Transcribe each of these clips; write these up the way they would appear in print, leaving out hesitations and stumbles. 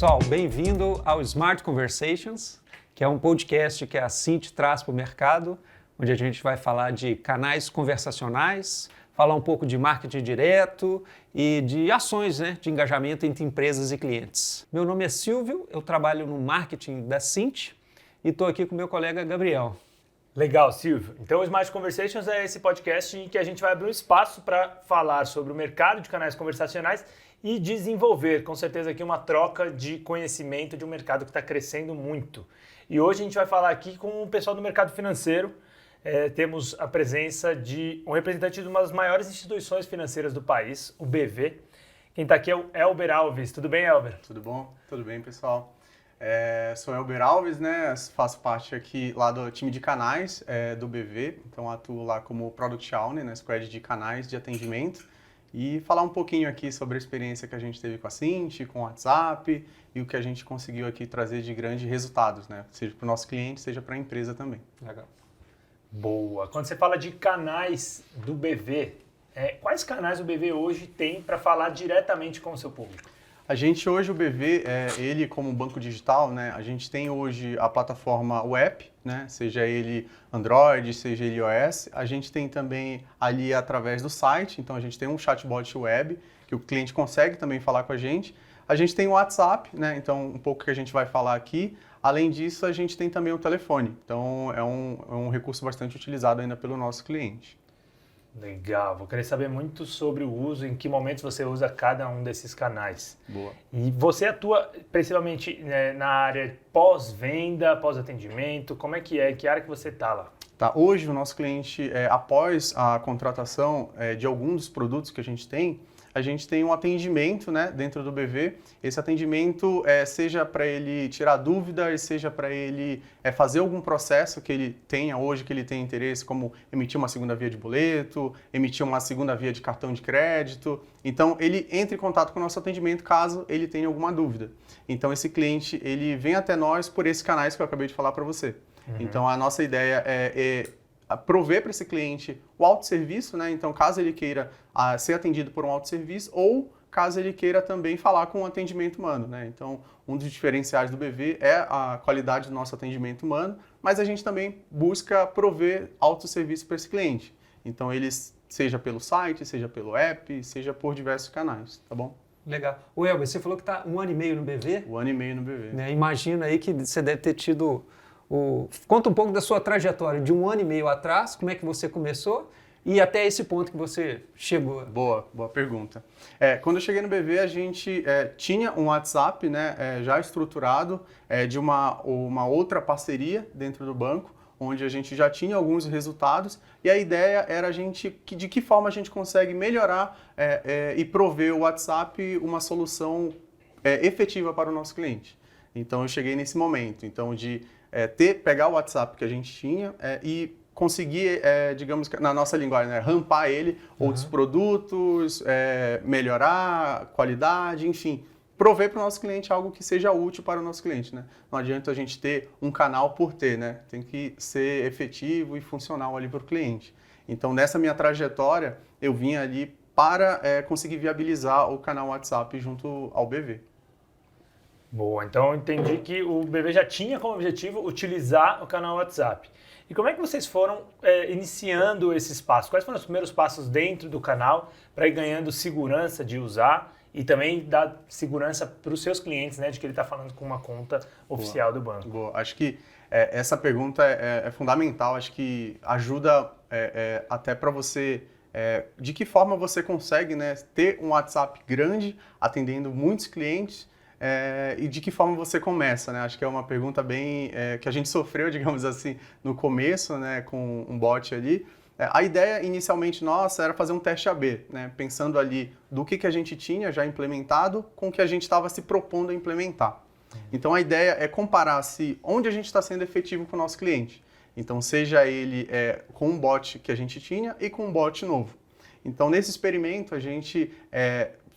Pessoal, bem-vindo ao Smart Conversations, que é um podcast que a Cint traz para o mercado, onde a gente vai falar de canais conversacionais, falar um pouco de marketing direto e de ações, de engajamento entre empresas e clientes. Meu nome é Silvio, eu trabalho no marketing da Cint e estou aqui com meu colega Gabriel. Legal, Silvio. Então o Smart Conversations é esse podcast em que a gente vai abrir um espaço para falar sobre o mercado de canais conversacionais e desenvolver, com certeza, aqui uma troca de conhecimento de um mercado que está crescendo muito. E hoje a gente vai falar aqui com o pessoal do mercado financeiro. Temos a presença de um representante de uma das maiores instituições financeiras do país, o BV. Quem está aqui é o Elber Alves. Tudo bem, Elber? Tudo bom? Tudo bem, pessoal. Sou Elber Alves, faço parte aqui lá do time de canais do BV, então atuo lá como Product Owner na squad de canais de atendimento e falar um pouquinho aqui sobre a experiência que a gente teve com a Cint, com o WhatsApp e o que a gente conseguiu aqui trazer de grandes resultados, seja para o nosso cliente, seja para a empresa também. Legal. Boa. Quando você fala de canais do BV, quais canais o BV hoje tem para falar diretamente com o seu público? A gente hoje, o BV, ele como banco digital, a gente tem hoje a plataforma web, seja ele Android, seja ele iOS. A gente tem também ali através do site, então a gente tem um chatbot web, que o cliente consegue também falar com a gente. A gente tem o WhatsApp, então um pouco que a gente vai falar aqui. Além disso, a gente tem também o telefone, então é um recurso bastante utilizado ainda pelo nosso cliente. Legal, vou querer saber muito sobre o uso, em que momentos você usa cada um desses canais. Boa. E você atua principalmente na área pós-venda, pós-atendimento, como é? Que área que você está lá? Tá, hoje o nosso cliente, após a contratação de algum dos produtos que a gente tem um atendimento dentro do BV. Esse atendimento seja para ele tirar dúvidas, seja para ele fazer algum processo que ele tenha hoje, que ele tenha interesse, como emitir uma segunda via de boleto, emitir uma segunda via de cartão de crédito. Então, ele entra em contato com o nosso atendimento caso ele tenha alguma dúvida. Então, esse cliente ele vem até nós por esses canais que eu acabei de falar para você. Uhum. Então, a nossa ideia é prover para esse cliente o autosserviço, então caso ele queira ser atendido por um autosserviço ou caso ele queira também falar com um atendimento humano. Então, um dos diferenciais do BV é a qualidade do nosso atendimento humano, mas a gente também busca prover autosserviço para esse cliente. Então, eles seja pelo site, seja pelo app, seja por diversos canais, tá bom? Legal. O Elber, você falou que está 1 ano e meio no BV? 1 ano e meio no BV. Imagina aí que você deve ter tido... Conta um pouco da sua trajetória de 1 ano e meio atrás, como é que você começou e até esse ponto que você chegou. Boa pergunta. Quando eu cheguei no BV, a gente tinha um WhatsApp já estruturado de uma outra parceria dentro do banco, onde a gente já tinha alguns resultados e a ideia era de que forma a gente consegue melhorar e prover o WhatsApp uma solução efetiva para o nosso cliente. Então eu cheguei nesse momento, pegar o WhatsApp que a gente tinha e conseguir, digamos, na nossa linguagem, rampar ele, outros produtos, melhorar a qualidade, enfim, prover para o nosso cliente algo que seja útil para o nosso cliente. Não adianta a gente ter um canal por ter, tem que ser efetivo e funcional ali para o cliente. Então, nessa minha trajetória, eu vim ali para conseguir viabilizar o canal WhatsApp junto ao BV. Boa, então eu entendi que o BV já tinha como objetivo utilizar o canal WhatsApp. E como é que vocês foram iniciando esses passos? Quais foram os primeiros passos dentro do canal para ir ganhando segurança de usar e também dar segurança para os seus clientes, de que ele está falando com uma conta oficial do banco? Boa, acho que essa pergunta é fundamental, acho que ajuda até para você... de que forma você consegue ter um WhatsApp grande, atendendo muitos clientes, e de que forma você começa, Acho que é uma pergunta bem que a gente sofreu, digamos assim, no começo, com um bot ali. A ideia inicialmente nossa era fazer um teste AB, pensando ali do que a gente tinha já implementado com o que a gente estava se propondo a implementar. Então a ideia é comparar onde a gente está sendo efetivo com o nosso cliente. Então seja ele com um bot que a gente tinha e com um bot novo. Então nesse experimento a gente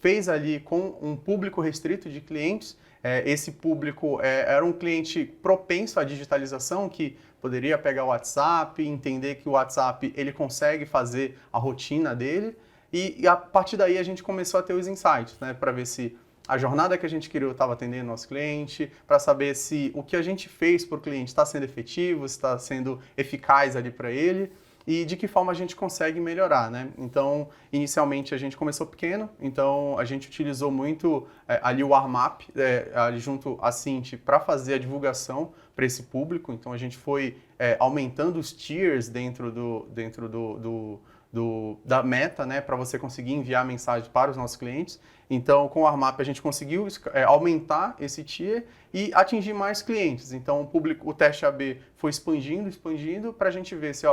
fez ali com um público restrito de clientes. Esse público era um cliente propenso à digitalização, que poderia pegar o WhatsApp, entender que o WhatsApp ele consegue fazer a rotina dele, e a partir daí a gente começou a ter os insights, para ver se a jornada que a gente criou estava atendendo nosso cliente, para saber se o que a gente fez para o cliente está sendo efetivo, se está sendo eficaz ali para ele e de que forma a gente consegue melhorar, né? Então, inicialmente a gente começou pequeno, então a gente utilizou muito ali o warm-up, ali junto à Cint, para fazer a divulgação para esse público. Então a gente foi aumentando os tiers dentro da meta, né, para você conseguir enviar mensagem para os nossos clientes. Então, com o warm-up a gente conseguiu aumentar esse tier e atingir mais clientes. Então, o teste AB foi expandindo para a gente ver se,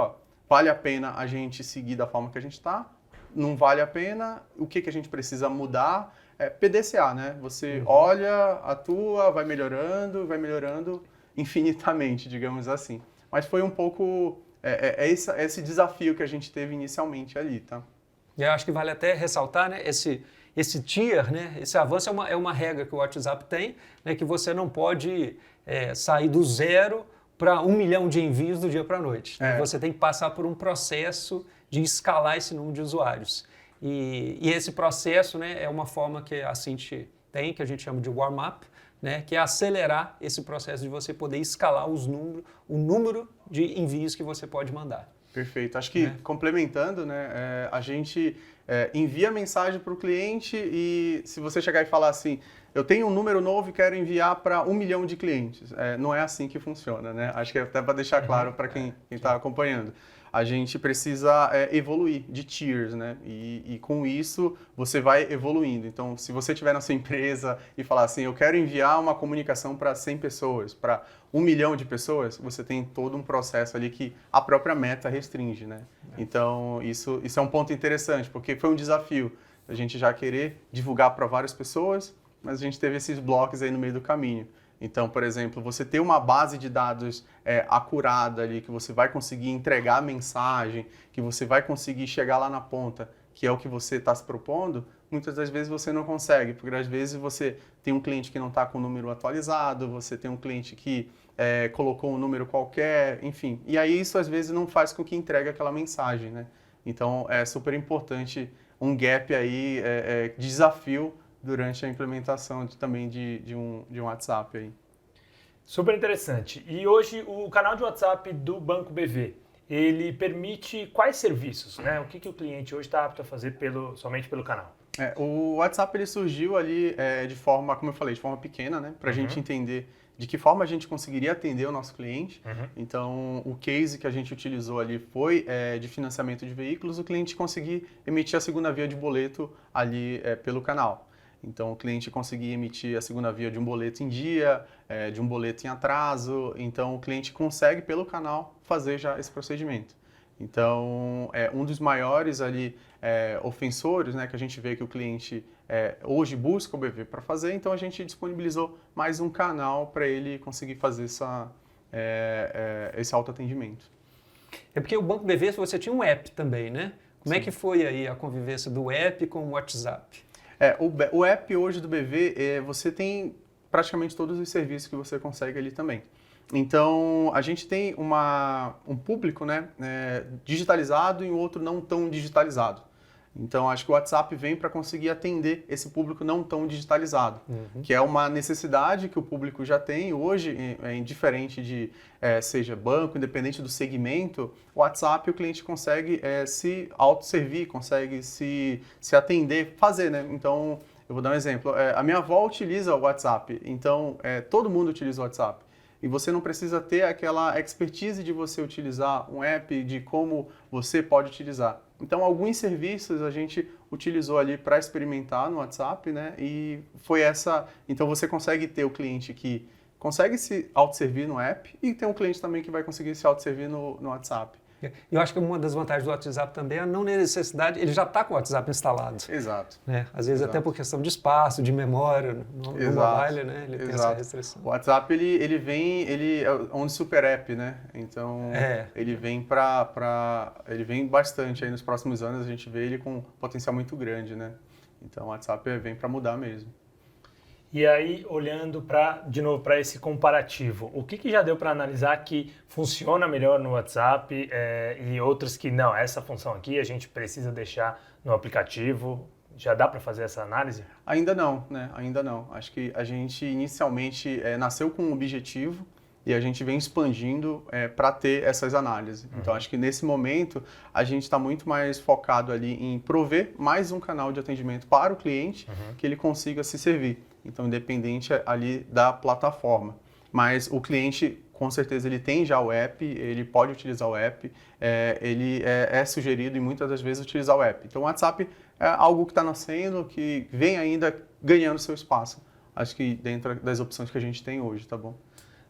vale a pena a gente seguir da forma que a gente está, não vale a pena, o que a gente precisa mudar. PDCA, né? Você olha, atua, vai melhorando infinitamente, digamos assim. Mas foi um pouco esse desafio que a gente teve inicialmente ali, tá? E eu acho que vale até ressaltar, né, esse tier, né, esse avanço é uma regra que o WhatsApp tem, né, que você não pode sair do 0 para 1 milhão de envios do dia para a noite. Você tem que passar por um processo de escalar esse número de usuários. E esse processo, né, é uma forma que a Cint tem, que a gente chama de warm-up, né, que é acelerar esse processo de você poder escalar o número de envios que você pode mandar. Perfeito. Acho que complementando, né, a gente envia mensagem para o cliente e se você chegar e falar assim, eu tenho um número novo e quero enviar para 1 milhão de clientes. Não é assim que funciona, né? Acho que é até para deixar claro para quem está acompanhando. A gente precisa evoluir de tiers, né? E com isso você vai evoluindo. Então, se você estiver na sua empresa e falar assim, eu quero enviar uma comunicação para 100 pessoas, para 1 milhão de pessoas, você tem todo um processo ali que a própria meta restringe, né? Então, isso é um ponto interessante, porque foi um desafio a gente já querer divulgar para várias pessoas, mas a gente teve esses blocos aí no meio do caminho. Então, por exemplo, você ter uma base de dados acurada ali, que você vai conseguir entregar a mensagem, que você vai conseguir chegar lá na ponta, que é o que você está se propondo, muitas das vezes você não consegue, porque às vezes você tem um cliente que não está com o número atualizado, você tem um cliente que colocou um número qualquer, enfim. E aí isso às vezes não faz com que entregue aquela mensagem, né? Então é super importante um gap aí, desafio, durante a implementação também de um WhatsApp aí. Super interessante. E hoje o canal de WhatsApp do Banco BV, ele permite quais serviços, né? O que o cliente hoje está apto a fazer somente pelo canal? O WhatsApp ele surgiu ali de forma, como eu falei, de forma pequena, né? Para a gente entender de que forma a gente conseguiria atender o nosso cliente. Então, o case que a gente utilizou ali foi de financiamento de veículos, o cliente conseguir emitir a segunda via de boleto ali pelo canal. Então, o cliente conseguir emitir a segunda via de um boleto em dia, de um boleto em atraso. Então, o cliente consegue, pelo canal, fazer já esse procedimento. Então, um dos maiores ali ofensores, né, que a gente vê que o cliente hoje busca o BV para fazer, então a gente disponibilizou mais um canal para ele conseguir fazer esse autoatendimento. É porque o Banco BV, você tinha um app também, né? Como é que foi aí a convivência do app com o WhatsApp? O app hoje do BV, você tem praticamente todos os serviços que você consegue ali também. Então, a gente tem um público, né, digitalizado e um outro não tão digitalizado. Então, acho que o WhatsApp vem para conseguir atender esse público não tão digitalizado, que é uma necessidade que o público já tem hoje, indiferente de seja banco, independente do segmento, o WhatsApp o cliente consegue se autosservir, consegue se atender, fazer, né? Então, eu vou dar um exemplo. A minha avó utiliza o WhatsApp, então todo mundo utiliza o WhatsApp. E você não precisa ter aquela expertise de você utilizar um app, de como você pode utilizar. Então, alguns serviços a gente utilizou ali para experimentar no WhatsApp, né? E foi essa... Então, você consegue ter o cliente que consegue se autosservir no app e tem um cliente também que vai conseguir se autosservir no WhatsApp. Eu acho que uma das vantagens do WhatsApp também é a não necessidade, ele já está com o WhatsApp instalado. Exato. Né? Às vezes até por questão de espaço, de memória, no mobile, né? Ele tem essa restrição. O WhatsApp, ele é um super app, né? Então, ele vem ele vem bastante aí nos próximos anos, a gente vê ele com um potencial muito grande, né? Então, o WhatsApp vem para mudar mesmo. E aí, olhando de novo para esse comparativo, o que já deu para analisar que funciona melhor no WhatsApp e outros que não, essa função aqui a gente precisa deixar no aplicativo? Já dá para fazer essa análise? Ainda não, né? Ainda não. Acho que a gente inicialmente nasceu com um objetivo e a gente vem expandindo para ter essas análises. Então, acho que nesse momento a gente está muito mais focado ali em prover mais um canal de atendimento para o cliente que ele consiga se servir. Então, independente ali da plataforma. Mas o cliente, com certeza, ele tem já o app, ele pode utilizar o app, ele é sugerido e muitas das vezes utilizar o app. Então, o WhatsApp é algo que está nascendo, que vem ainda ganhando seu espaço. Acho que dentro das opções que a gente tem hoje, tá bom?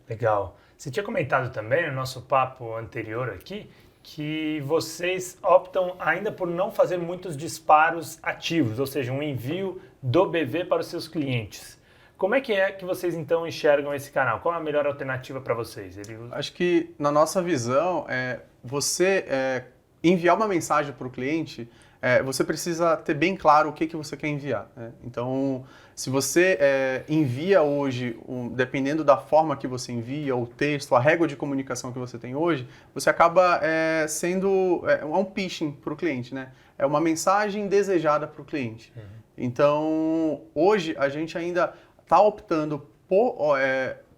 Legal. Você tinha comentado também no nosso papo anterior aqui que vocês optam ainda por não fazer muitos disparos ativos, ou seja, um envio do BV para os seus clientes. Como é que vocês então enxergam esse canal? Qual é a melhor alternativa para vocês? Acho que na nossa visão, você enviar uma mensagem para o cliente, você precisa ter bem claro o que você quer enviar, né? Então, se você envia hoje, dependendo da forma que você envia, o texto, a régua de comunicação que você tem hoje, você acaba sendo um pitching para o cliente, né? É uma mensagem desejada para o cliente. Então, hoje a gente ainda está optando por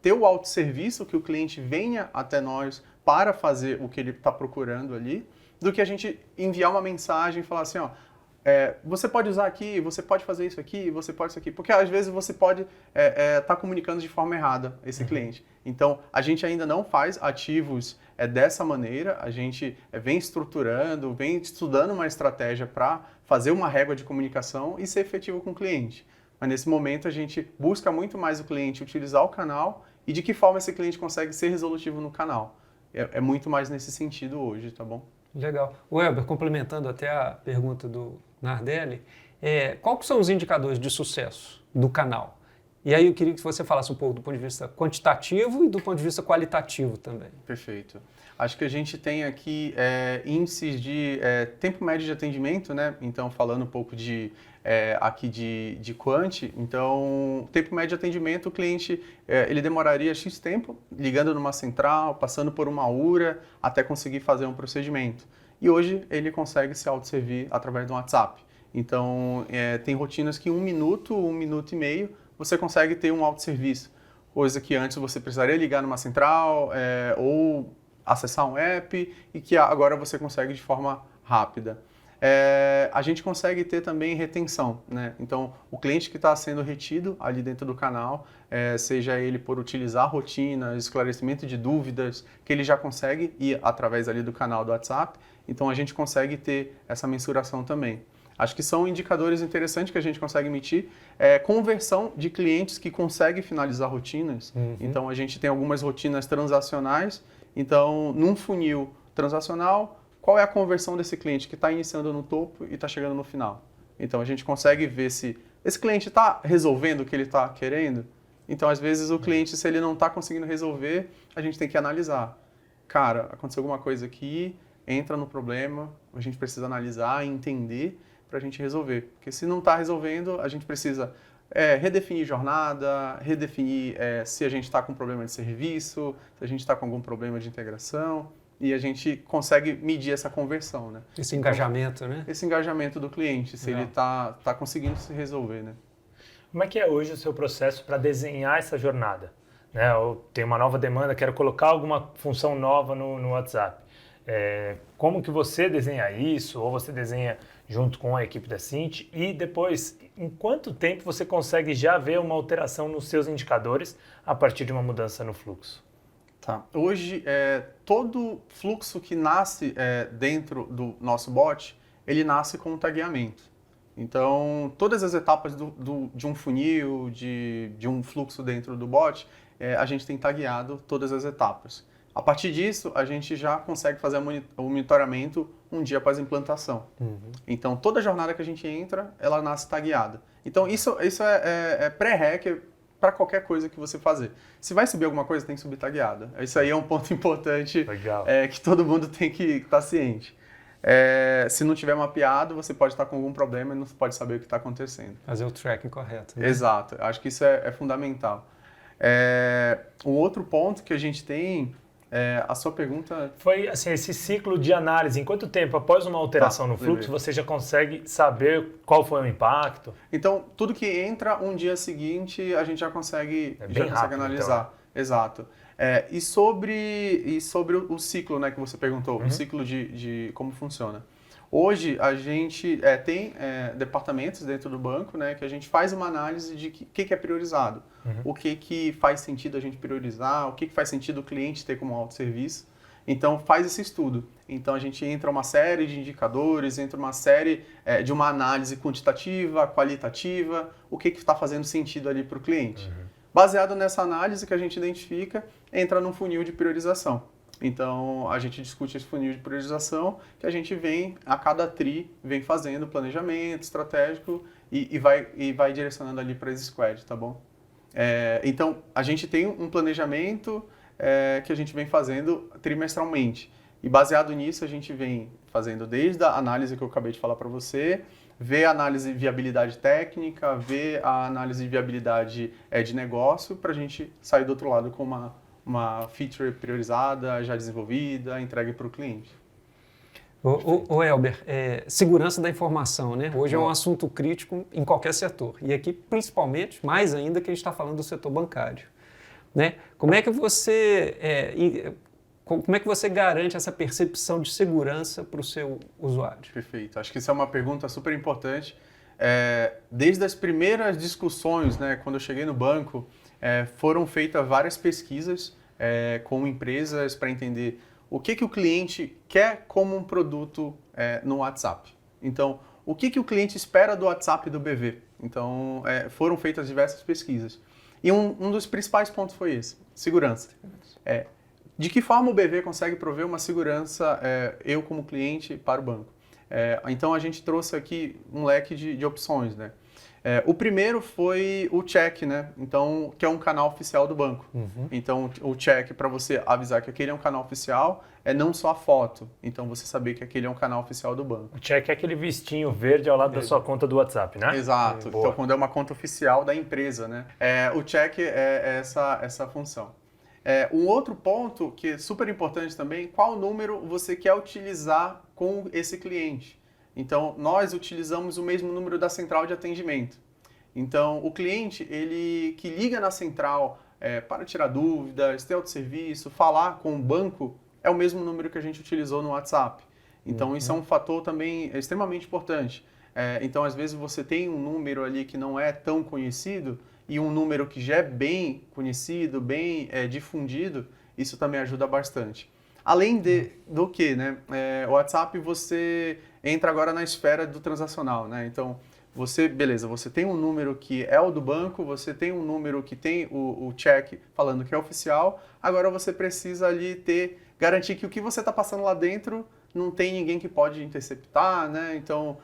ter o autosserviço, que o cliente venha até nós para fazer o que ele está procurando ali, do que a gente enviar uma mensagem e falar assim, ó, você pode usar aqui, você pode fazer isso aqui, você pode isso aqui, porque às vezes você pode estar comunicando de forma errada esse cliente. Então, a gente ainda não faz ativos dessa maneira, a gente vem estruturando, vem estudando uma estratégia para fazer uma régua de comunicação e ser efetivo com o cliente. Mas nesse momento a gente busca muito mais o cliente utilizar o canal e de que forma esse cliente consegue ser resolutivo no canal. É muito mais nesse sentido hoje, tá bom? Legal. Welber, complementando até a pergunta do Nardelli, quais que são os indicadores de sucesso do canal? E aí eu queria que você falasse um pouco do ponto de vista quantitativo e do ponto de vista qualitativo também. Perfeito. Acho que a gente tem aqui índices de tempo médio de atendimento, né? Então, falando um pouco aqui de quant, então, tempo médio de atendimento, o cliente ele demoraria X tempo, ligando numa central, passando por uma URA, até conseguir fazer um procedimento. E hoje ele consegue se autosservir através do WhatsApp. Então, tem rotinas que 1 minuto, 1 minuto e meio, você consegue ter um autosserviço. Coisa que antes você precisaria ligar numa central ou acessar um app e que agora você consegue de forma rápida. A gente consegue ter também retenção, né? Então, o cliente que está sendo retido ali dentro do canal, seja ele por utilizar rotinas, esclarecimento de dúvidas, que ele já consegue ir através ali do canal do WhatsApp, então a gente consegue ter essa mensuração também. Acho que são indicadores interessantes que a gente consegue emitir. Conversão de clientes que conseguem finalizar rotinas. Então, a gente tem algumas rotinas transacionais. Então, num funil transacional, qual é a conversão desse cliente que está iniciando no topo e está chegando no final? Então, a gente consegue ver se esse cliente está resolvendo o que ele está querendo. Então, às vezes, o cliente, se ele não está conseguindo resolver, a gente tem que analisar. Cara, aconteceu alguma coisa aqui, entra no problema, a gente precisa analisar e entender para a gente resolver. Porque se não está resolvendo, a gente precisa redefinir jornada, redefinir se a gente está com problema de serviço, se a gente está com algum problema de integração, e a gente consegue medir essa conversão, né? Esse engajamento, né? Esse engajamento do cliente, se ele está conseguindo se resolver, né? Como é que é hoje o seu processo para desenhar essa jornada? Né? Eu tenho uma nova demanda, quero colocar alguma função nova no WhatsApp. Como que você desenha isso, ou você desenha junto com a equipe da Cint, e depois, em quanto tempo você consegue já ver uma alteração nos seus indicadores a partir de uma mudança no fluxo? Tá. Hoje, todo fluxo que nasce dentro do nosso bot, ele nasce com um tagueamento. Então, todas as etapas de um funil, de um fluxo dentro do bot, a gente tem tagueado todas as etapas. A partir disso, a gente já consegue fazer o monitoramento um dia após a implantação. Então, toda jornada que a gente entra, ela nasce tagueada. Então, isso é pré-hack para qualquer coisa que você fazer. Se vai subir alguma coisa, tem que subir tagueada. Isso aí é um ponto importante que todo mundo tem que estar ciente. Se não tiver mapeado, você pode estar com algum problema e não pode saber o que está acontecendo. Fazer o tracking correto, né? Exato. Acho que isso é fundamental. Um outro ponto que a gente tem A sua pergunta... Foi assim, esse ciclo de análise, em quanto tempo após uma alteração no fluxo você já consegue saber qual foi o impacto? Então, tudo que entra um dia seguinte, a gente já consegue, rápido, analisar. Então. Exato. E sobre o ciclo, né, que você perguntou, o ciclo de como funciona. Hoje, a gente tem departamentos dentro do banco, né, que a gente faz uma análise de o que é priorizado, o que faz sentido a gente priorizar, o que faz sentido o cliente ter como autosserviço. Então, faz esse estudo. Então, a gente entra uma série de indicadores, entra uma série de uma análise quantitativa, qualitativa, o que está fazendo sentido ali para o cliente. Baseado nessa análise que a gente identifica, entra num funil de priorização. Então, a gente discute esse funil de priorização que a gente vem, a cada tri, vem fazendo planejamento estratégico e vai direcionando ali para esse squad, tá bom? Então, a gente tem um planejamento que a gente vem fazendo trimestralmente. E baseado nisso, a gente vem fazendo desde a análise que eu acabei de falar para você, ver a análise de viabilidade técnica, ver a análise de viabilidade de negócio, para a gente sair do outro lado com uma feature priorizada, já desenvolvida, entregue para o cliente. Ô Elber, segurança da informação, né? Hoje é um assunto crítico em qualquer setor. E aqui, principalmente, mais ainda que a gente está falando do setor bancário. Né? Como é que você garante essa percepção de segurança para o seu usuário? Perfeito. Acho que isso é uma pergunta super importante. Desde as primeiras discussões, né, quando eu cheguei no banco, foram feitas várias pesquisas com empresas para entender o que o cliente quer como um produto no WhatsApp. Então, o que o cliente espera do WhatsApp do BV? Então, foram feitas diversas pesquisas. E um dos principais pontos foi esse, segurança. De que forma o BV consegue prover uma segurança, eu como cliente, para o banco? Então, a gente trouxe aqui um leque de opções, né? O primeiro foi o check, né? Então, que é um canal oficial do banco. Então, o check, para você avisar que aquele é um canal oficial, não só a foto. Então, você saber que aquele é um canal oficial do banco. O check é aquele vistinho verde ao lado da sua conta do WhatsApp, né? Exato. Então, quando é uma conta oficial da empresa, né? O check é essa função. Um outro ponto que é super importante também, qual número você quer utilizar com esse cliente. Então, nós utilizamos o mesmo número da central de atendimento. Então, o cliente, ele que liga na central para tirar dúvidas, ter autosserviço, falar com o banco, é o mesmo número que a gente utilizou no WhatsApp. Então, isso é um fator também extremamente importante. Então, às vezes, você tem um número ali que não é tão conhecido e um número que já é bem conhecido, bem difundido, isso também ajuda bastante. Além do que, né? O WhatsApp, você entra agora na esfera do transacional, né? Então, você tem um número que é o do banco, você tem um número que tem o check falando que é oficial, agora você precisa ali garantir que o que você está passando lá dentro não tem ninguém que pode interceptar, né? Então,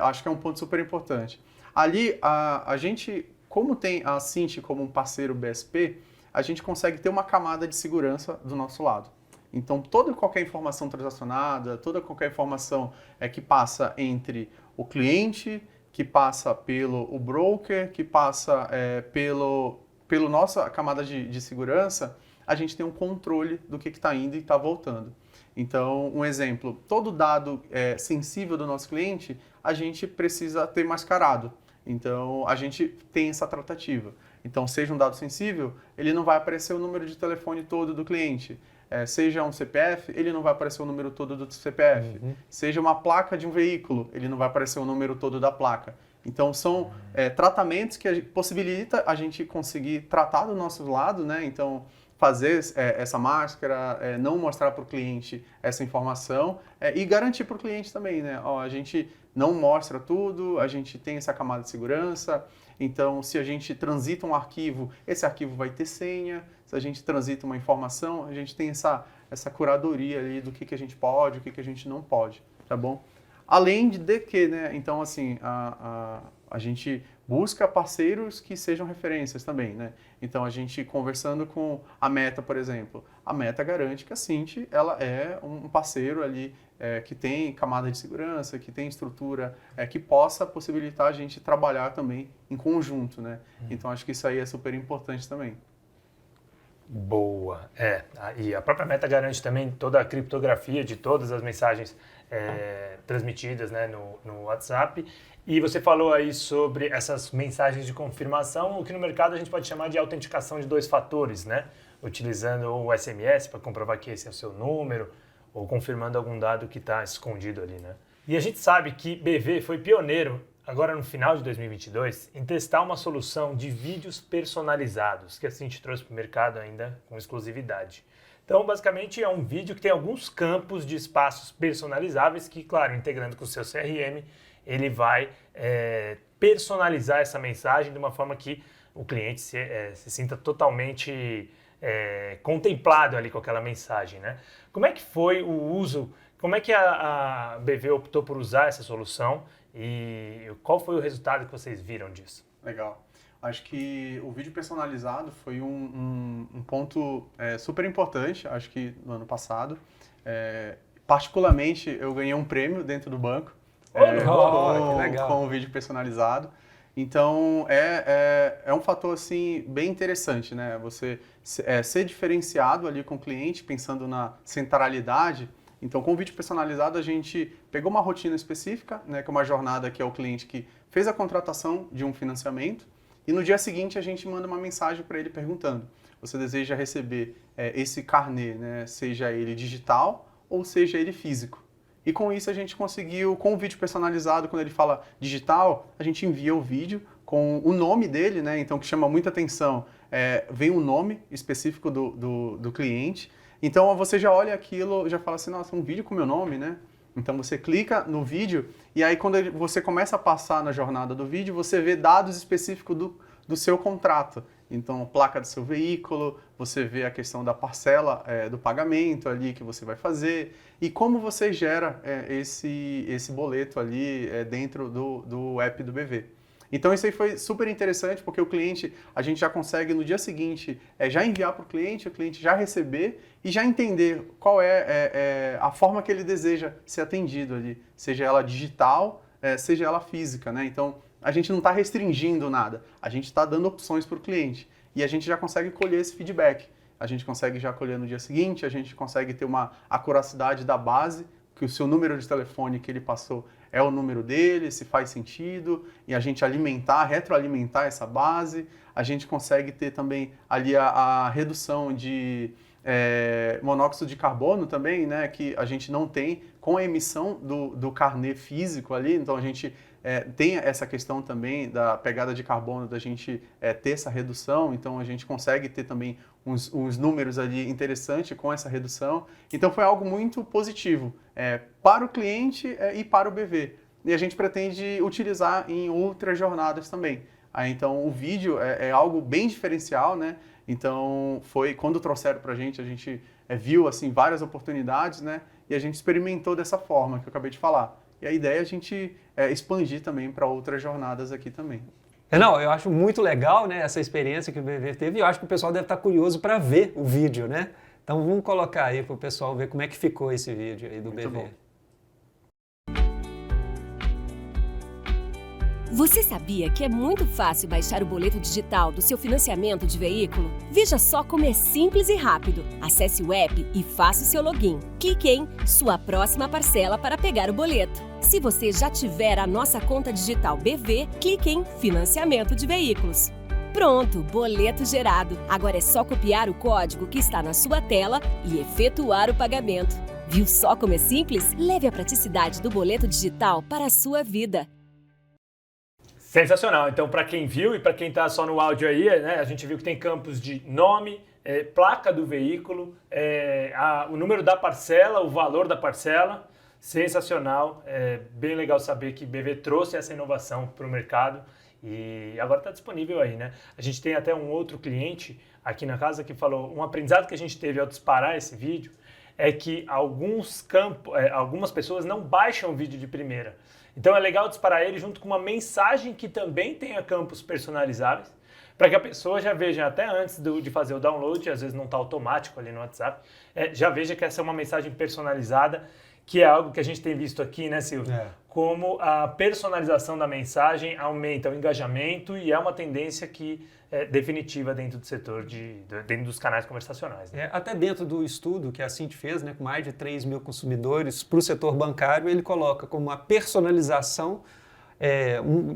acho que é um ponto super importante. Ali, a gente, como tem a Cint como um parceiro BSP, a gente consegue ter uma camada de segurança do nosso lado. Então, toda e qualquer informação transacionada, toda e qualquer informação que passa entre o cliente, que passa pelo broker, que passa pelo nossa camada de segurança, a gente tem um controle do que está indo e está voltando. Então, um exemplo, todo dado sensível do nosso cliente, a gente precisa ter mascarado. Então, a gente tem essa tratativa. Então, seja um dado sensível, ele não vai aparecer o número de telefone todo do cliente. Seja um CPF, ele não vai aparecer o número todo do CPF. Seja uma placa de um veículo, ele não vai aparecer o número todo da placa. Então, são tratamentos que possibilita a gente conseguir tratar do nosso lado, né? Então, fazer essa máscara, não mostrar para o cliente essa informação e garantir para o cliente também, né? A gente não mostra tudo, a gente tem essa camada de segurança. Então, se a gente transita um arquivo, esse arquivo vai ter senha. Se a gente transita uma informação, a gente tem essa curadoria ali do que a gente pode, o que a gente não pode, tá bom? Além de que, né, então, assim, a gente busca parceiros que sejam referências também, né? Então, a gente conversando com a Meta, por exemplo, a Meta garante que a Cint, ela é um parceiro ali que tem camada de segurança, que tem estrutura, que possa possibilitar a gente trabalhar também em conjunto, né? Então, acho que isso aí é super importante também. Boa. E a própria Meta garante também toda a criptografia de todas as mensagens transmitidas, né, no WhatsApp. E você falou aí sobre essas mensagens de confirmação, o que no mercado a gente pode chamar de autenticação de 2 fatores, né? Utilizando o SMS para comprovar que esse é o seu número, ou confirmando algum dado que está escondido ali, né? E a gente sabe que BV foi pioneiro, agora no final de 2022, em testar uma solução de vídeos personalizados, que assim te trouxe para o mercado ainda com exclusividade. Então, basicamente, é um vídeo que tem alguns campos de espaços personalizáveis que, claro, integrando com o seu CRM, ele vai personalizar essa mensagem de uma forma que o cliente se sinta totalmente contemplado ali com aquela mensagem, né? Como é que foi o uso, como é que a BV optou por usar essa solução e qual foi o resultado que vocês viram disso? Legal. Acho que o vídeo personalizado foi um ponto super importante, acho que no ano passado. Particularmente, eu ganhei um prêmio dentro do banco que legal. com o vídeo personalizado. Então, é um fator assim, bem interessante, né? Você ser diferenciado ali com o cliente, pensando na centralidade. Então, com o vídeo personalizado, a gente pegou uma rotina específica, né, que é uma jornada que é o cliente que fez a contratação de um financiamento, e no dia seguinte a gente manda uma mensagem para ele perguntando: você deseja receber esse carnê, né, seja ele digital ou seja ele físico? E com isso a gente conseguiu, com o vídeo personalizado, quando ele fala digital, a gente envia o vídeo com o nome dele, né, então que chama muita atenção, vem um nome específico do cliente. Então você já olha aquilo, já fala assim, nossa, um vídeo com meu nome, né? Então você clica no vídeo e aí quando você começa a passar na jornada do vídeo, você vê dados específicos do seu contrato. Então, placa do seu veículo, você vê a questão da parcela do pagamento ali que você vai fazer e como você gera esse boleto ali dentro do app do BV. Então isso aí foi super interessante porque o cliente, a gente já consegue no dia seguinte já enviar para o cliente já receber e já entender qual é a forma que ele deseja ser atendido ali, seja ela digital, seja ela física, né? Então a gente não está restringindo nada, a gente está dando opções para o cliente e a gente já consegue colher esse feedback. A gente consegue já colher no dia seguinte, a gente consegue ter uma acuracidade da base, que o seu número de telefone que ele passou é o número dele, se faz sentido, e a gente retroalimentar essa base, a gente consegue ter também ali a redução de monóxido de carbono também, né, que a gente não tem com a emissão do carnê físico ali, então a gente tem essa questão também da pegada de carbono, da gente ter essa redução, então a gente consegue ter também uns números ali interessantes com essa redução. Então foi algo muito positivo para o cliente e para o BV. E a gente pretende utilizar em outras jornadas também. Então o vídeo é algo bem diferencial, né? Então foi quando trouxeram para a gente viu assim várias oportunidades, né? E a gente experimentou dessa forma que eu acabei de falar. E a ideia é a gente expandir também para outras jornadas aqui também. Não, eu acho muito legal, né, essa experiência que o BV teve e eu acho que o pessoal deve estar curioso para ver o vídeo, né? Então vamos colocar aí para o pessoal ver como é que ficou esse vídeo aí do Muito BV. bom. Você sabia que é muito fácil baixar o boleto digital do seu financiamento de veículo? Veja só como é simples e rápido. Acesse o app e faça o seu login. Clique em Sua Próxima Parcela para pegar o boleto. Se você já tiver a nossa conta digital BV, clique em Financiamento de Veículos. Pronto, boleto gerado. Agora é só copiar o código que está na sua tela e efetuar o pagamento. Viu só como é simples? Leve a praticidade do boleto digital para a sua vida. Sensacional. Então, para quem viu e para quem está só no áudio aí, né, a gente viu que tem campos de nome, placa do veículo, o número da parcela, o valor da parcela. Sensacional. Bem legal saber que BV trouxe essa inovação para o mercado e agora está disponível aí, né? A gente tem até um outro cliente aqui na casa que falou, um aprendizado que a gente teve ao disparar esse vídeo é que algumas pessoas não baixam o vídeo de primeira. Então é legal disparar ele junto com uma mensagem que também tenha campos personalizáveis, para que a pessoa já veja até antes de fazer o download, às vezes não está automático ali no WhatsApp, já veja que essa é uma mensagem personalizada que é algo que a gente tem visto aqui, né, Silvio? É. Como a personalização da mensagem aumenta o engajamento e é uma tendência que é definitiva dentro do setor, dentro dos canais conversacionais. Né? Até dentro do estudo que a Cinti fez, né, com mais de 3 mil consumidores para o setor bancário, ele coloca como uma personalização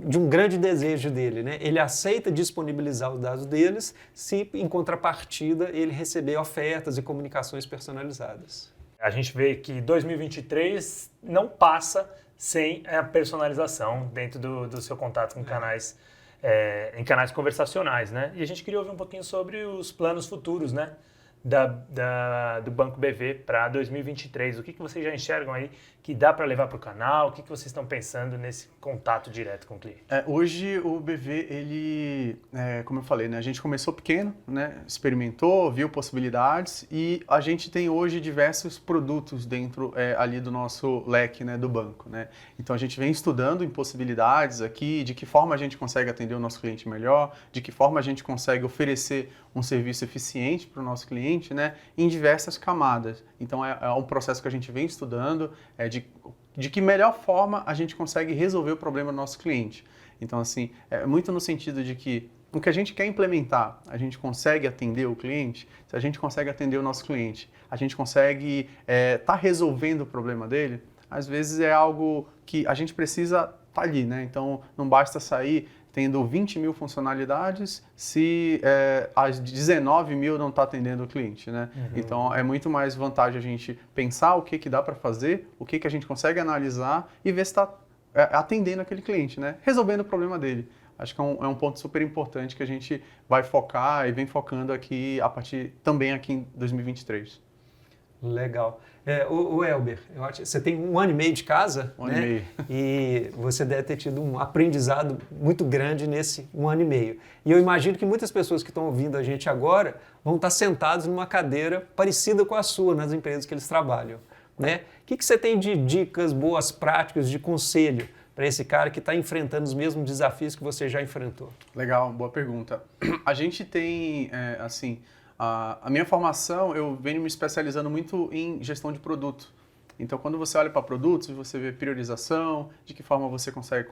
de um grande desejo dele. Né? Ele aceita disponibilizar os dados deles se, em contrapartida, ele receber ofertas e comunicações personalizadas. A gente vê que 2023 não passa sem a personalização dentro do seu contato com canais, em canais conversacionais, né? E a gente queria ouvir um pouquinho sobre os planos futuros, né? Do Banco BV para 2023. O que vocês já enxergam aí que dá para levar para o canal? O que vocês estão pensando nesse contato direto com o cliente? Hoje o BV, ele, como eu falei, né, a gente começou pequeno, né, experimentou, viu possibilidades e a gente tem hoje diversos produtos dentro ali do nosso leque, né, do banco. Né? Então a gente vem estudando em possibilidades aqui, de que forma a gente consegue atender o nosso cliente melhor, de que forma a gente consegue oferecer um serviço eficiente para o nosso cliente, né, em diversas camadas. Então é um processo que a gente vem estudando, de que melhor forma a gente consegue resolver o problema do nosso cliente. Então, assim, é muito no sentido de que o que a gente quer implementar, a gente consegue atender o cliente, se a gente consegue atender o nosso cliente, a gente consegue estar resolvendo o problema dele, às vezes é algo que a gente precisa estar ali, né? Então, não basta sair tendo 20 mil funcionalidades se as 19 mil não está atendendo o cliente, né? Uhum. Então, é muito mais vantagem a gente pensar o que dá para fazer, o que a gente consegue analisar e ver se está atendendo aquele cliente, né? Resolvendo o problema dele. Acho que é um ponto super importante que a gente vai focar e vem focando aqui também aqui em 2023. Legal. O Elber, eu acho, você tem 1 ano e meio de casa, Um ano e meio. E você deve ter tido um aprendizado muito grande nesse 1 ano e meio. E eu imagino que muitas pessoas que estão ouvindo a gente agora vão estar sentados numa cadeira parecida com a sua nas empresas que eles trabalham. Né? O que você tem de dicas, boas práticas, de conselho para esse cara que está enfrentando os mesmos desafios que você já enfrentou? Legal, boa pergunta. A gente tem, a minha formação, eu venho me especializando muito em gestão de produto. Então, quando você olha para produtos, você vê priorização, de que forma você consegue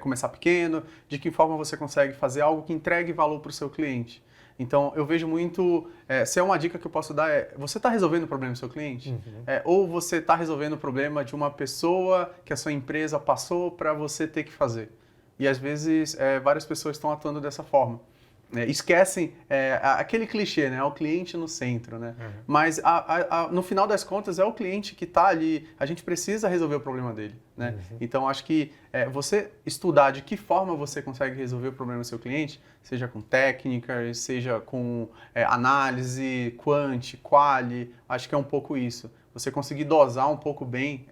começar pequeno, de que forma você consegue fazer algo que entregue valor para o seu cliente. Então, eu vejo muito, se é uma dica que eu posso dar, você está resolvendo o problema do seu cliente? Uhum. Ou você está resolvendo o problema de uma pessoa que a sua empresa passou para você ter que fazer? E às vezes, várias pessoas estão atuando dessa forma. Esquecem aquele clichê, né? O cliente no centro, né? Uhum. Mas no final das contas é o cliente que está ali, a gente precisa resolver o problema dele, né? Uhum. Então acho que você estudar de que forma você consegue resolver o problema do seu cliente, seja com técnicas, seja com análise, quant, quali, acho que é um pouco isso. Você conseguir dosar um pouco bem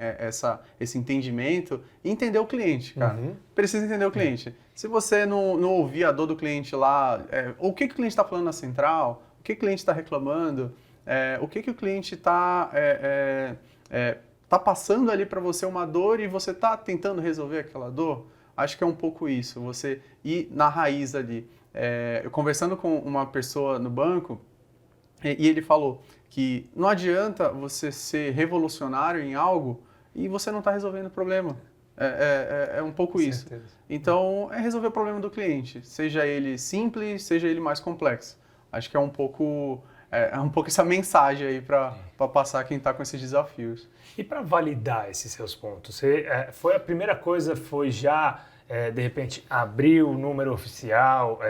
esse entendimento e entender o cliente, cara. Uhum. Precisa entender o cliente. Se você não ouvir a dor do cliente lá, o que o cliente está falando na central, o que o cliente está reclamando, o que o cliente está passando ali para você uma dor e você está tentando resolver aquela dor, acho que é um pouco isso, você ir na raiz ali. Eu conversando com uma pessoa no banco, e ele falou que não adianta você ser revolucionário em algo e você não está resolvendo o problema. É um pouco isso. Então, é resolver o problema do cliente, seja ele simples, seja ele mais complexo. Acho que é um pouco essa mensagem aí para passar quem está com esses desafios. E para validar esses seus pontos, a primeira coisa foi já, de repente, abrir o número oficial,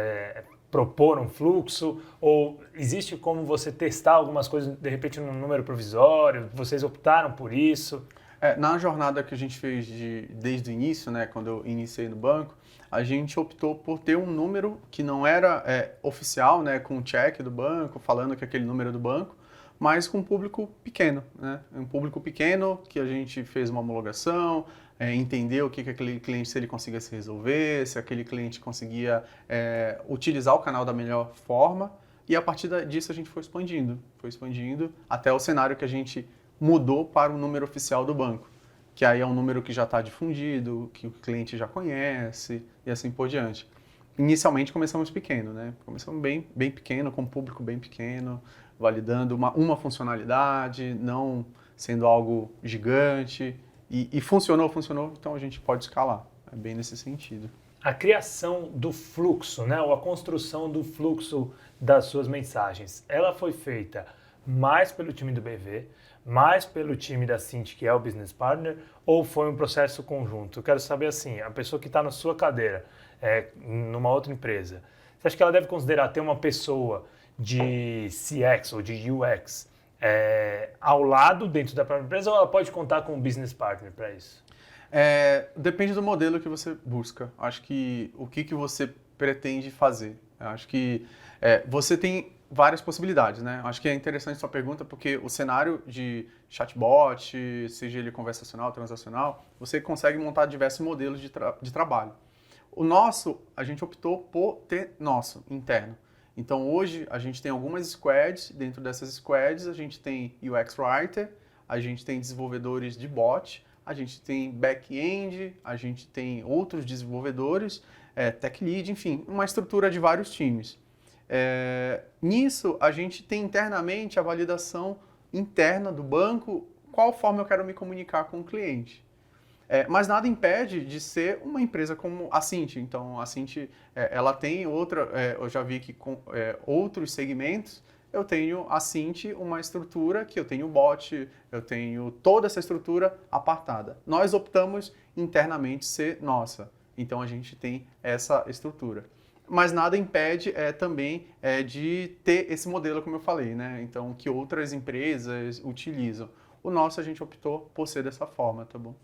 propor um fluxo, ou existe como você testar algumas coisas, de repente, num número provisório? Vocês optaram por isso? Na jornada que a gente fez desde o início, né, quando eu iniciei no banco, a gente optou por ter um número que não era oficial, né, com o check do banco, falando que aquele número é do banco, mas com um público pequeno, né? Um público pequeno que a gente fez uma homologação, entendeu o que aquele cliente, se ele conseguia se resolver, se aquele cliente conseguia utilizar o canal da melhor forma, e a partir disso a gente foi expandindo até o cenário que a gente mudou para o número oficial do banco, que aí é um número que já está difundido, que o cliente já conhece e assim por diante. Inicialmente começamos pequeno, né? Começamos bem pequeno, com um público bem pequeno, validando uma funcionalidade, não sendo algo gigante. E funcionou, então a gente pode escalar. É bem nesse sentido. A criação do fluxo, né, ou a construção do fluxo das suas mensagens, ela foi feita mais pelo time do BV, mais pelo time da Cint, que é o Business Partner, ou foi um processo conjunto? Eu quero saber assim, a pessoa que está na sua cadeira, numa outra empresa, você acha que ela deve considerar ter uma pessoa de CX ou de UX ao lado dentro da própria empresa, ou ela pode contar com um Business Partner para isso? Depende do modelo que você busca. Acho que o que você pretende fazer. Acho que você tem várias possibilidades, né? Acho que é interessante sua pergunta porque o cenário de chatbot, seja ele conversacional, transacional, você consegue montar diversos modelos de trabalho. O nosso, a gente optou por ter nosso, interno. Então hoje a gente tem algumas squads, dentro dessas squads a gente tem UX Writer, a gente tem desenvolvedores de bot, a gente tem back-end, a gente tem outros desenvolvedores, tech lead, enfim, uma estrutura de vários times. Nisso, a gente tem internamente a validação interna do banco, qual forma eu quero me comunicar com o cliente. Mas nada impede de ser uma empresa como a Cint. Então, a Cint, ela tem eu já vi que com outros segmentos, eu tenho a Cint, uma estrutura que eu tenho bot, eu tenho toda essa estrutura apartada. Nós optamos internamente ser nossa, então a gente tem essa estrutura. Mas nada impede também de ter esse modelo, como eu falei, né? Então, que outras empresas utilizam. O nosso a gente optou por ser dessa forma, tá bom?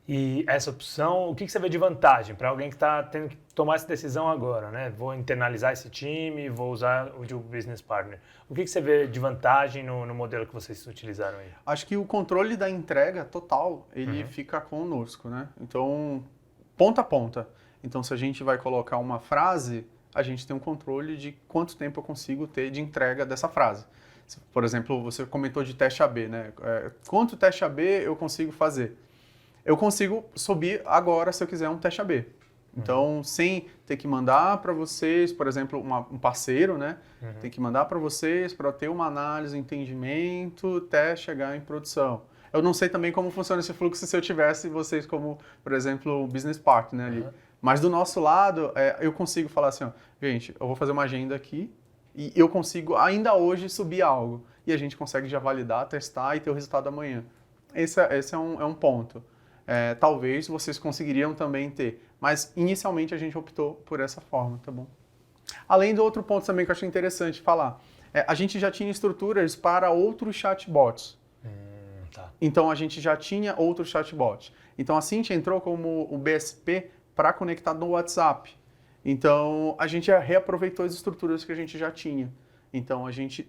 E essa opção, o que você vê de vantagem para alguém que está tendo que tomar essa decisão agora, né? Vou internalizar esse time, vou usar o de Business Partner. O que você vê de vantagem no modelo que vocês utilizaram aí? Acho que o controle da entrega total, ele fica conosco, né? Então, ponta a ponta. Então, se a gente vai colocar uma frase, a gente tem um controle de quanto tempo eu consigo ter de entrega dessa frase. Por exemplo, você comentou de teste AB, né? Quanto teste AB eu consigo fazer? Eu consigo subir agora, se eu quiser, um teste AB. Então, sem ter que mandar para vocês, por exemplo, um parceiro, né? Tem que mandar para vocês para ter uma análise, entendimento, até chegar em produção. Eu não sei também como funciona esse fluxo se eu tivesse vocês como, por exemplo, business partner ali. Mas do nosso lado, eu consigo falar assim, ó, gente, eu vou fazer uma agenda aqui e eu consigo ainda hoje subir algo. E a gente consegue já validar, testar e ter o resultado amanhã. Esse é um ponto. Talvez vocês conseguiriam também ter, mas inicialmente a gente optou por essa forma, tá bom? Além do outro ponto também que eu achei interessante falar, a gente já tinha estruturas para outros chatbots. Tá. Então a gente já tinha outros chatbots. Então a Cint entrou como o BSP para conectar no WhatsApp. Então a gente reaproveitou as estruturas que a gente já tinha. Então, a gente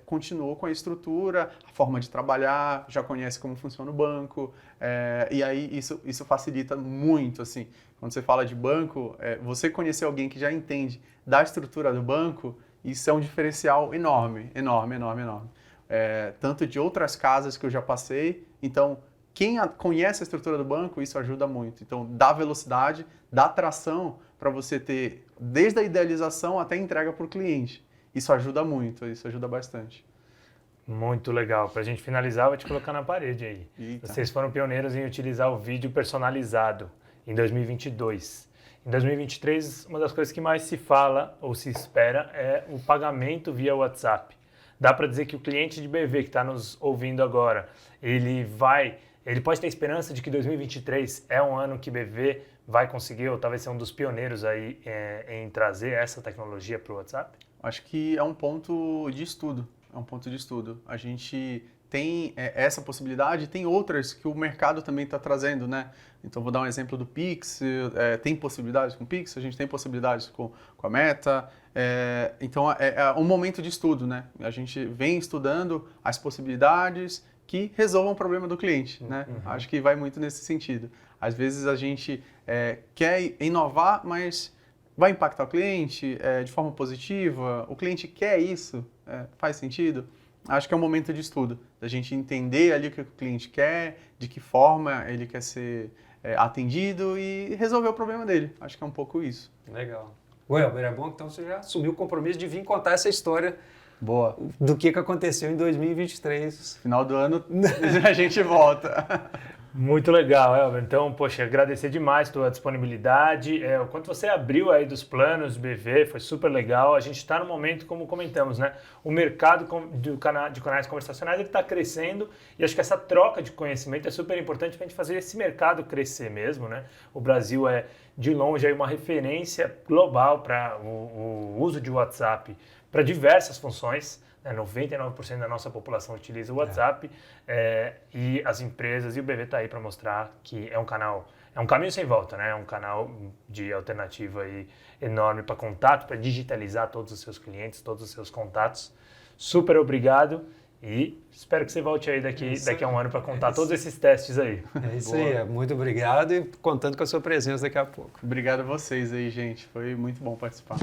continuou com a estrutura, a forma de trabalhar, já conhece como funciona o banco, e aí isso facilita muito, assim. Quando você fala de banco, você conhecer alguém que já entende da estrutura do banco, isso é um diferencial enorme, enorme, enorme, enorme. Tanto de outras casas que eu já passei, então, quem conhece a estrutura do banco, isso ajuda muito. Então, dá velocidade, dá tração para você ter, desde a idealização até a entrega para o cliente. Isso ajuda muito, isso ajuda bastante. Muito legal. Para a gente finalizar, eu vou te colocar na parede aí. Eita. Vocês foram pioneiros em utilizar o vídeo personalizado em 2022. Em 2023, uma das coisas que mais se fala ou se espera é o pagamento via WhatsApp. Dá para dizer que o cliente de BV que está nos ouvindo agora, ele pode ter esperança de que 2023 é um ano que BV vai conseguir, ou talvez ser um dos pioneiros aí em trazer essa tecnologia para o WhatsApp? Acho que é um ponto de estudo, A gente tem essa possibilidade, tem outras que o mercado também está trazendo, né? Então, vou dar um exemplo do Pix, tem possibilidades com o Pix, a gente tem possibilidades com a Meta, então é um momento de estudo, né? A gente vem estudando as possibilidades que resolvam o problema do cliente, né? Acho que vai muito nesse sentido. Às vezes a gente quer inovar, mas vai impactar o cliente de forma positiva? O cliente quer isso? Faz sentido? Acho que é um momento de estudo, da gente entender ali o que o cliente quer, de que forma ele quer ser atendido e resolver o problema dele. Acho que é um pouco isso. Legal. Welber, é bom que então você já assumiu o compromisso de vir contar essa história Boa. do que aconteceu em 2023. Final do ano a gente volta. Muito legal, Elber. Então, poxa, agradecer demais a tua disponibilidade, o quanto você abriu aí dos planos do BV, foi super legal. A gente está no momento, como comentamos, né? O mercado de canais conversacionais está crescendo e acho que essa troca de conhecimento é super importante para a gente fazer esse mercado crescer mesmo, né? O Brasil é, de longe, aí uma referência global para o uso de WhatsApp para diversas funções. 99% da nossa população utiliza o WhatsApp e as empresas, e o BV está aí para mostrar que é um caminho sem volta, né? É um canal de alternativa aí enorme para contato, para digitalizar todos os seus clientes, todos os seus contatos. Super obrigado e espero que você volte aí daqui a um ano para contar todos esses testes aí. É isso aí, muito obrigado e contando com a sua presença daqui a pouco. Obrigado a vocês aí, gente. Foi muito bom participar.